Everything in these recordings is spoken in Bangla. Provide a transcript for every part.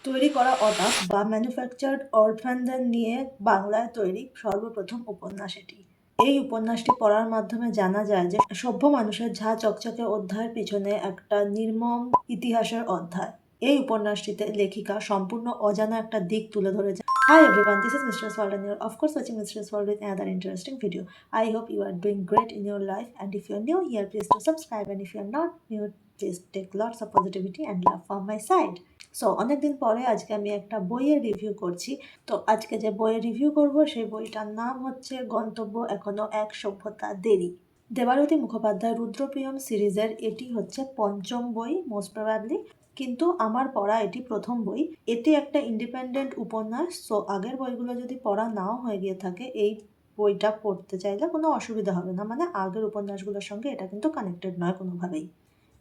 তৈরি করা অনাথ বা ম্যানুফ্যাকচার্ড অরফ্যানদের নিয়ে বাংলায় তৈরি সর্বপ্রথম উপন্যাস এটি। এই উপন্যাসটি পড়ার মাধ্যমে জানা যায় যে সভ্য মানুষের ঝাঁ চকচকে অধ্যায়ের পিছনে একটা নির্মম ইতিহাসের অধ্যায়। এই উপন্যাসটিতে লেখিকা সম্পূর্ণ অজানা একটা দিক তুলে ধরেছে। Hi everyone, this is Mistress World and you're of course watching Mistress World with another interesting video. I hope you are doing great in your life, and if you're new here, please do subscribe, and if you're not new, please take lots of positivity and love from my side. So অনেকদিন পরে আজকে আমি একটা বইয়ের রিভিউ করছি। তো আজকে যে বইয়ের রিভিউ করব সেই বইটার নাম হচ্ছে গন্তব্য এখনো এক সভ্যতা দেরি। দেবারতী মুখোপাধ্যায় রুদ্রপ্রিয়ম সিরিজের এটি হচ্ছে পঞ্চম বই মোস্ট প্রবাবলি, কিন্তু আমার পড়া এটি প্রথম বই। এটি একটা ইন্ডিপেন্ডেন্ট উপন্যাস, সো আগের বইগুলো যদি পড়া নাও হয়ে গিয়ে থাকে এই বইটা পড়তে চাইলে কোনো অসুবিধা হবে না, মানে আগের উপন্যাসগুলোর সঙ্গে এটা কিন্তু কানেক্টেড নয় কোনোভাবেই।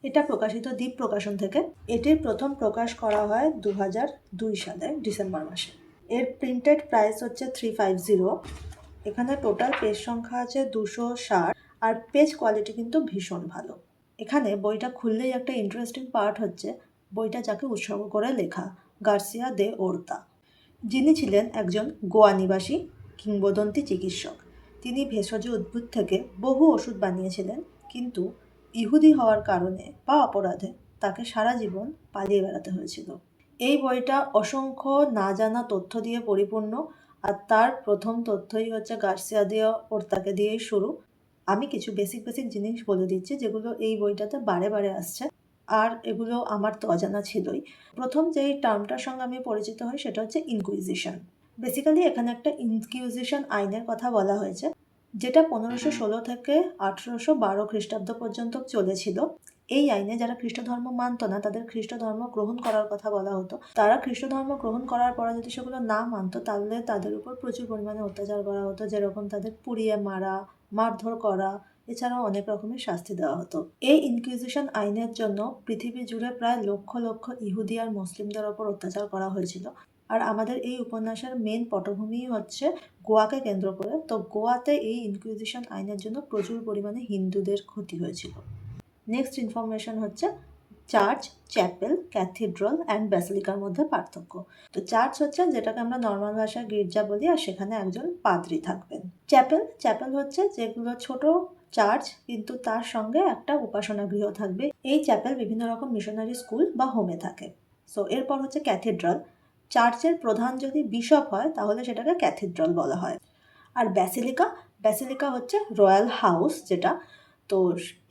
এটা প্রকাশিত দ্বীপ প্রকাশন থেকে। এটির প্রথম প্রকাশ করা হয় 2002 সালে ডিসেম্বর মাসে। এর প্রিন্টেড প্রাইস হচ্ছে 350। এখানে টোটাল পেজ সংখ্যা আছে 260, আর পেজ কোয়ালিটি কিন্তু ভীষণ ভালো। এখানে বইটা খুললেই একটা ইন্টারেস্টিং পার্ট হচ্ছে বইটা যাকে উৎসর্গ করে লেখা, গার্সিয়া দে ওর্তা, যিনি ছিলেন একজন গোয়া নিবাসী কিংবদন্তি চিকিৎসক। তিনি ভেষজ উদ্ভিদ থেকে বহু ওষুধ বানিয়েছিলেন, কিন্তু ইহুদি হওয়ার কারণে বা অপরাধে তাকে সারা জীবন পালিয়ে বেড়াতে হয়েছিল। এই বইটা অসংখ্য না জানা তথ্য দিয়ে পরিপূর্ণ, আর তার প্রথম তথ্যই হচ্ছে গার্সিয়া দে ওর্তাকে দিয়েই শুরু। আমি কিছু বেসিক জিনিস বলে দিচ্ছি যেগুলো এই বইটাতে বারে বারে আসছে, আর এগুলো আমার তো অজানা ছিলই। প্রথম যেই টার্মটার সঙ্গে আমি পরিচিত হই সেটা হচ্ছে ইনকুইজিশন। বেসিক্যালি এখানে একটা ইনকিউজিশন আইনের কথা বলা হয়েছে, যেটা 1516 থেকে 1812 খ্রিস্টাব্দ পর্যন্ত চলেছিল। এই আইনে যারা খ্রিস্ট ধর্ম মানত না তাদের খ্রিস্ট ধর্ম গ্রহণ করার কথা বলা হতো। তারা খ্রিস্ট ধর্ম গ্রহণ করার পরে যদি সেগুলো না মানতো তাহলে তাদের উপর প্রচুর পরিমাণে অত্যাচার করা হতো, যেরকম তাদের পুড়িয়ে মারা, মারধর করা, এছাড়াও অনেক রকমের শাস্তি দেওয়া হতো। এই ইনকুইজিশন আইনের জন্য পৃথিবী জুড়ে প্রায় লক্ষ লক্ষ ইহুদি আর মুসলিমদের ওপর অত্যাচার করা হয়েছিল। আর আমাদের এই উপন্যাসের মেন পটভূমি হচ্ছে গোয়াকে কেন্দ্র করে। তো গোয়াতে এই ইনকুইজিশন আইনের জন্য প্রচুর পরিমাণে হিন্দুদের ক্ষতি হয়েছিল। নেক্সট ইনফরমেশন হচ্ছে চার্চ, চ্যাপেল, ক্যাথিড্রাল অ্যান্ড ব্যাসিলিকার মধ্যে পার্থক্য। তো চার্চ হচ্ছে যেটাকে আমরা নর্মাল ভাষায় গির্জা বলি, আর সেখানে একজন পাদ্রী থাকবেন। চ্যাপেল হচ্ছে যেগুলো ছোট চার্চ কিন্তু তার সঙ্গে একটা উপাসনা গৃহ থাকবে। এই চ্যাপেল বিভিন্ন রকম মিশনারি স্কুল বা হোমে থাকে। সো এরপর হচ্ছে ক্যাথিড্রাল। চার্চের প্রধান যদি বিশপ হয় তাহলে সেটাকে ক্যাথিড্রাল বলা হয়। আর ব্যাসিলিকা হচ্ছে রয়্যাল হাউস যেটা। তো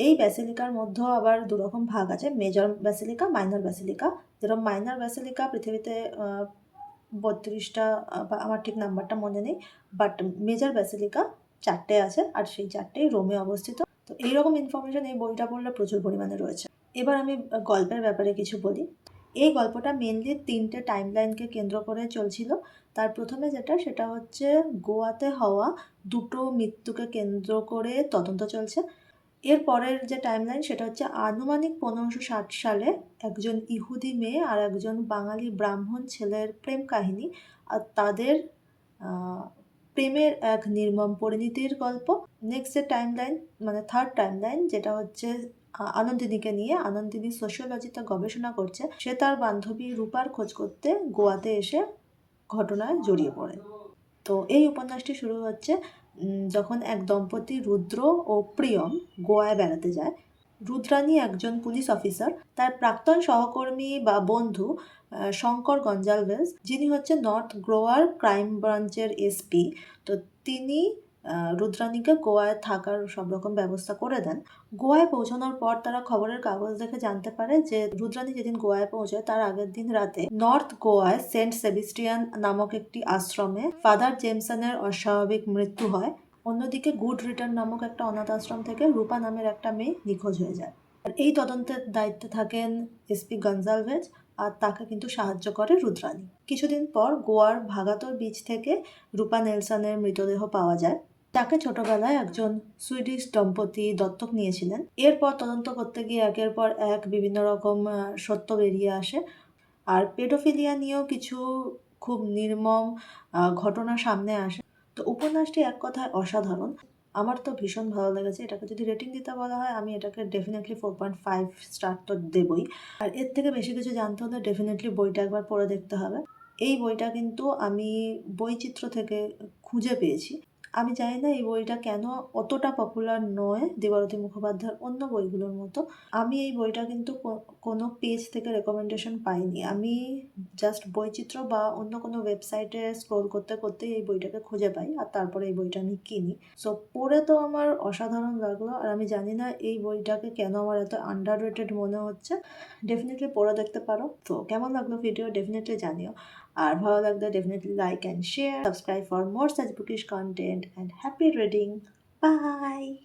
এই ব্যাসিলিকার মধ্যেও আবার দুরকম ভাগ আছে, মেজর ব্যাসিলিকা, মাইনর ব্যাসিলিকা। যেরকম মাইনর ব্যাসিলিকা পৃথিবীতে 32টা, বা আমার ঠিক নাম্বারটা মনে নেই, বাট মেজর ব্যাসিলিকা 4টে আছে, আর সেই 4টেই রোমে অবস্থিত। তো এইরকম ইনফরমেশন এই বইটা পড়লে প্রচুর পরিমাণে রয়েছে। এবার আমি গল্পের ব্যাপারে কিছু বলি। এই গল্পটা মেনলি 3টে টাইমলাইনকে কেন্দ্র করে চলছিল। তার প্রথমে সেটা হচ্ছে গোয়াতে হওয়া 2টো মৃত্যুকে কেন্দ্র করে তদন্ত চলছে। এর পরের যে টাইমলাইন সেটা হচ্ছে আনুমানিক 1560 সালে একজন ইহুদি মেয়ে আর একজন বাঙালি ব্রাহ্মণ ছেলের প্রেম কাহিনী, আর তাদের প্রেমের এক নির্মম পরিণতির গল্প। নেক্সট যে টাইমলাইন মানে থার্ড টাইমলাইন, যেটা হচ্ছে আনন্দিনীকে নিয়ে। আনন্দিনী সোশিওলজিতে গবেষণা করছে, সে তার বান্ধবী রূপার খোঁজ করতে গোয়াতে এসে ঘটনায় জড়িয়ে পড়ে। তো এই উপন্যাসটি শুরু হচ্ছে যখন এক দম্পতি রুদ্র ও প্রিয়ম গোয়ায় বেড়াতে যায়। রুদ্রানী একজন পুলিশ অফিসার, তার প্রাক্তন সহকর্মী বা বন্ধু শঙ্কর গঞ্জালভেজ, যিনি হচ্ছে নর্থ গোয়ার ক্রাইম ব্রাঞ্চের এসপি। তো তিনি রুদ্রানীকে গোয়ায় থাকার সব রকম ব্যবস্থা করে দেন। গোয়ায় পৌঁছানোর পর তারা খবরের কাগজ দেখে জানতে পারে যে রুদ্রানী যেদিন গোয়ায় পৌঁছায় তার আগের দিন রাতে নর্থ গোয়ায় সেন্ট সেবিস্টিয়ান নামক একটি আশ্রমে ফাদার জেমসনের অস্বাভাবিক মৃত্যু হয়। অন্যদিকে গুড রিটার্ন নামক একটা অনাথ আশ্রম থেকে রূপা নামের একটা মেয়ে নিখোঁজ হয়ে যায়। আর এই তদন্তের দায়িত্বে থাকেন এসপি গঞ্জালভেজ, আর তাকে কিন্তু সাহায্য করে রুদ্রানী। কিছুদিন পর গোয়ার ভাগাতোর বিচ থেকে রূপা নেলসনের মৃতদেহ পাওয়া যায়। তাকে ছোটবেলায় একজন সুইডিশ দম্পতি দত্তক নিয়েছিলেন। এরপর তদন্ত করতে গিয়ে একের পর এক বিভিন্ন রকম সত্য বেরিয়ে আসে, আর পেডোফিলিয়া নিয়েও কিছু খুব নির্মম ঘটনা সামনে আসে। তো উপন্যাসটি এক কথায় অসাধারণ। আমার তো ভীষণ ভালো লেগেছে। এটাকে যদি রেটিং দিতে বলা হয় আমি এটাকে ডেফিনেটলি 4.5 স্টার তো দেবই। আর এর থেকে বেশি কিছু জানতে হলে ডেফিনেটলি বইটা একবার পড়ে দেখতে হবে। এই বইটা কিন্তু আমি বইচিত্র থেকে খুঁজে পেয়েছি। আমি জানি না এই বইটা কেন অতটা পপুলার নয় দেবারতী মুখোপাধ্যায়ের অন্য বইগুলোর মতো। আমি এই বইটা কিন্তু কোনো পেজ থেকে রেকমেন্ডেশন পাইনি। আমি জাস্ট বইচিত্র বা অন্য কোনো ওয়েবসাইটে স্ক্রোল করতে করতে এই বইটাকে খুঁজে পাই আর তারপরে এই বইটা আমি কিনি। সো পড়ে তো আমার অসাধারণ লাগলো। আর আমি জানি না এই বইটাকে কেন আমার এত আন্ডার রেটেড মনে হচ্ছে। ডেফিনেটলি পড়ে দেখতে পারো। তো কেমন লাগলো ভিডিও ডেফিনেটলি জানিও। আর ভালো লাগলে definitely like and share, subscribe for more such bookish content, and happy reading. Bye.